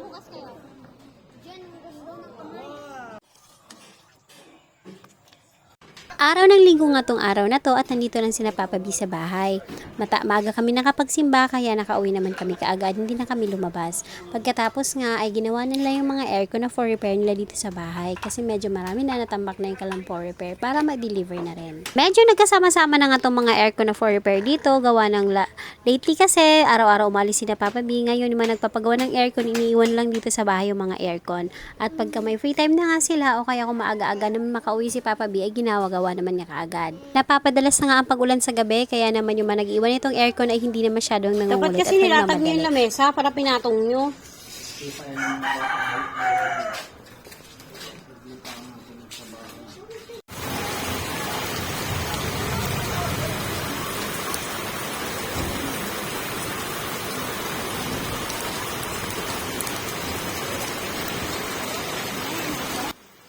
bukas kayo. Diyan, gusto ng kamay. Araw ng linggo nga tong araw na to at nandito lang sila Papa B sa bahay. Maaga kami nakapagsimba kaya nakauwi naman kami kaagad, hindi na kami lumabas. Pagkatapos nga ay ginawa nila yung mga aircon na for repair nila dito sa bahay kasi medyo marami na natambak na yung kalang for repair para mag-deliver na rin. Medyo nagkasama-sama na nga tong mga aircon na for repair dito, gawa ng lately kasi araw-araw umalis sila Papa B. Ngayon yung mga nagpapagawa ng aircon, iniiwan lang dito sa bahay yung mga aircon. At pagka may free time na nga sila o kaya kung maaga-aga naman makauwi si Papa B ay ginawa-gawa naman niya kaagad. Napapadalas na nga ang pag-ulan sa gabi kaya naman yung mga nag-iwan itong aircon ay hindi na masyadong nangungulit. Dapat kasi nilatag nyo yung lamesa para pinatong nyo.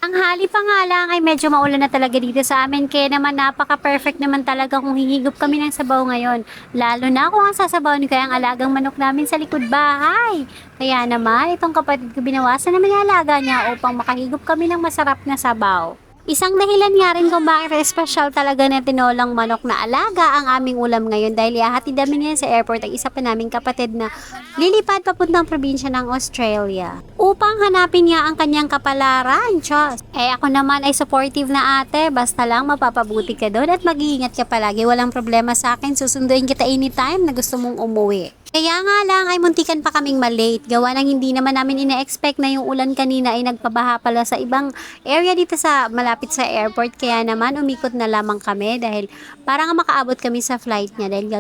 Ang hali pa nga lang ay medyo maulan na talaga dito sa amin kaya naman napaka-perfect naman talaga kung hihigop kami ng sabaw ngayon. Lalo na kung ang sasabawin ko ay ang alagang manok namin sa likod bahay. Kaya naman itong kapatid ko binawasan naman yung alaga niya upang makahigop kami ng masarap na sabaw. Isang dahilan nga rin kung bakit special talaga na tinolang manok na alaga ang aming ulam ngayon dahil ihahatid namin ngayon sa airport ang isa pa naming kapatid na lilipad papuntang probinsya ng Australia upang hanapin niya ang kanyang kapalaran. Diyos. Ako naman ay supportive na ate, basta lang mapapabuti ka doon at mag-iingat ka palagi. Walang problema sa akin, susunduin kita anytime na gusto mong umuwi. Kaya nga lang ay muntikan pa kaming malate. Gawa ng hindi naman namin ina-expect na yung ulan kanina ay nagpabaha pala sa ibang area dito sa malapit sa airport. Kaya naman umikot na lamang kami dahil parang makaabot kami sa flight niya dahil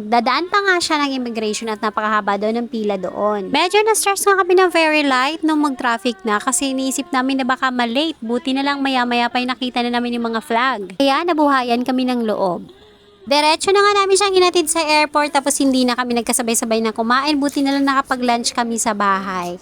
dadaan pa nga siya ng immigration at napakahaba doon ng pila doon. Medyo na-stress nga kami ng very light nung mag-traffic na kasi iniisip namin na baka malate. Buti na lang maya-maya pa nakita na namin yung mga flag. Kaya nabuhayan kami ng loob. Diretso na nga namin siyang hinatid sa airport tapos hindi na kami nagkasabay-sabay na kumain. Buti na lang nakapag-lunch kami sa bahay.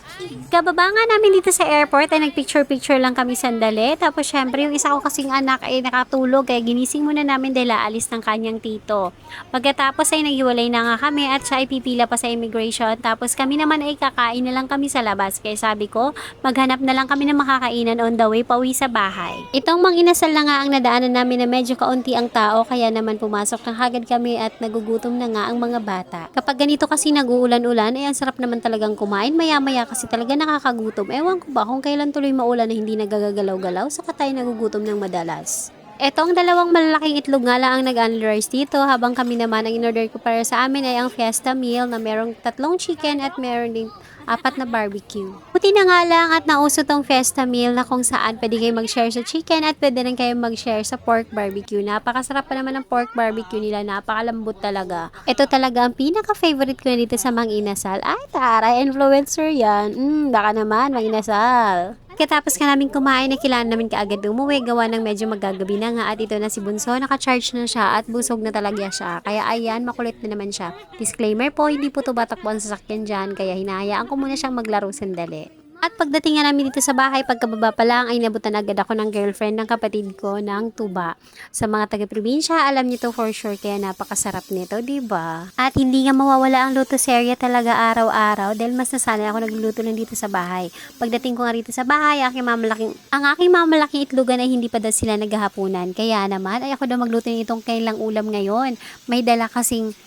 Kababa nga namin dito sa airport ay nagpicture-picture lang kami sandali. Tapos syempre yung isa ko kasing anak ay nakatulog kaya ginising muna namin dahil aalis ng kanyang tito. Pagkatapos ay naghiwalay na nga kami at siya ay pipila pa sa immigration. Tapos kami naman ay kakain na lang kami sa labas. Kaya sabi ko maghanap na lang kami ng makakainan on the way pauwi sa bahay. Itong manginasal na nga ang nadaanan namin na medyo kaunti ang tao kaya naman pumasok ng hagad kami at nagugutom na nga ang mga bata. Kapag ganito kasi nag-uulan-ulan ay ang sarap naman talagang kumain. Maya-maya kasi talaga nakakagutom. Ewan ko ba kung kailan tuloy maulan na hindi nagagalaw-galaw saka tayo nagugutom ng madalas. Etong dalawang malalaking itlog nga lang ang nag-unrice dito habang kami naman ang in-order ko para sa amin ay ang fiesta meal na merong 3 chicken at meron din 4 na barbecue. Buti na nga lang at nauso tong fiesta meal na kung saan pwede kayo mag-share sa chicken at pwede rin kayo mag-share sa pork barbecue. Napakasarap pa naman ng pork barbecue nila, napakalambot talaga. Ito talaga ang pinaka-favorite ko dito sa Mang Inasal. Ay, taray, influencer yan. Baka naman, Mang Inasal. Pagkatapos ka namin kumain, kailangan namin kaagad umuwi, gawa ng medyo magagabi na nga at ito na si Bunso, nakacharge na siya at busog na talaga siya. Kaya ayan, makulit na naman siya. Disclaimer po, hindi po ito batakbo ang sasakyan dyan, kaya hinahayaan ko muna siyang maglaro sandali. At pagdating nga namin dito sa bahay, pagkababa pa lang ay nabutan agad ako ng girlfriend ng kapatid ko ng tuba. Sa mga taga-probinsya, alam niyo to for sure kaya napakasarap nito, diba? At hindi nga mawawala ang luto serya talaga araw-araw dahil mas nasanay ako nagluluto lang dito sa bahay. Pagdating ko nga rito sa bahay, ang aking mamalaking itlogan ay hindi pa daw sila naghahapunan. Kaya naman ay ako daw magluto nitong kailang ulam ngayon. May dala kasi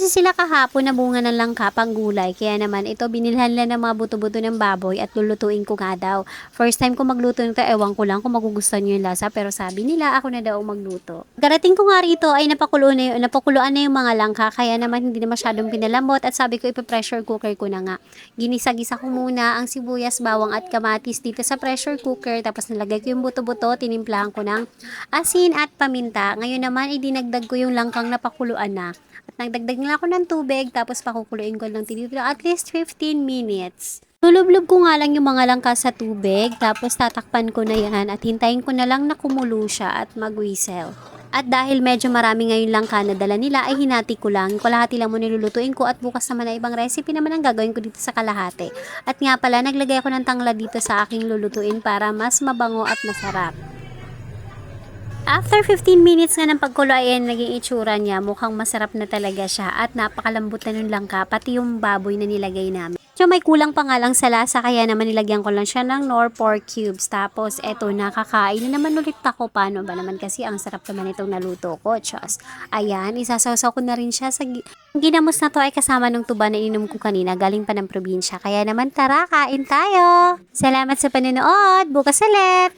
sila kahapon na bunga ng langka pang gulay. Kaya naman ito binilhan lang ng mga buto-buto ng baboy at lulutuin ko nga daw. First time ko magluto nito, ewan ko lang kung magugustuhan nyo yung lasa. Pero sabi nila ako na daw magluto. Garating ko nga rito ay napakuluan na yung mga langka. Kaya naman hindi na masyadong pinalambot. At sabi ko ipa-pressure cooker ko na nga. Ginisa-gisa ko muna ang sibuyas, bawang at kamatis dito sa pressure cooker. Tapos nalagay ko yung buto-buto, tinimplahan ko ng asin at paminta. Ngayon naman idinagdag ko yung langkang napakuluan na. Nagdagdag na ako ng tubig, tapos pakukuluin ko lang tinitilo at least 15 minutes. Lulublob ko nga lang yung mga langka sa tubig, tapos tatakpan ko na yan at hintayin ko na lang na kumulo siya at mag-whistle. At dahil medyo marami ngayon langka na dala nila, ay hinati ko lang. Kalahati lang mo nilulutuin ko at bukas naman na ibang recipe naman ang gagawin ko dito sa kalahati. At nga pala, naglagay ako ng tanglad dito sa aking lulutuin para mas mabango at masarap. After 15 minutes nga ng pagkulo ay naging itsura niya, mukhang masarap na talaga siya at napakalambot na nun langka, pati yung baboy na nilagay namin. So, may kulang pa nga lang sa lasa, kaya naman nilagyan ko lang siya ng Knorr pork cubes. Tapos, eto, nakakain na naman ulit ako. Paano ba naman kasi ang sarap naman itong naluto ko. Diyos. Ayan, isasawsaw ko na rin siya sa ginamos na to ay kasama ng tuba na inom ko kanina. Galing pa ng probinsya. Kaya naman, tara, kain tayo. Salamat sa panonood. Bukas ulit.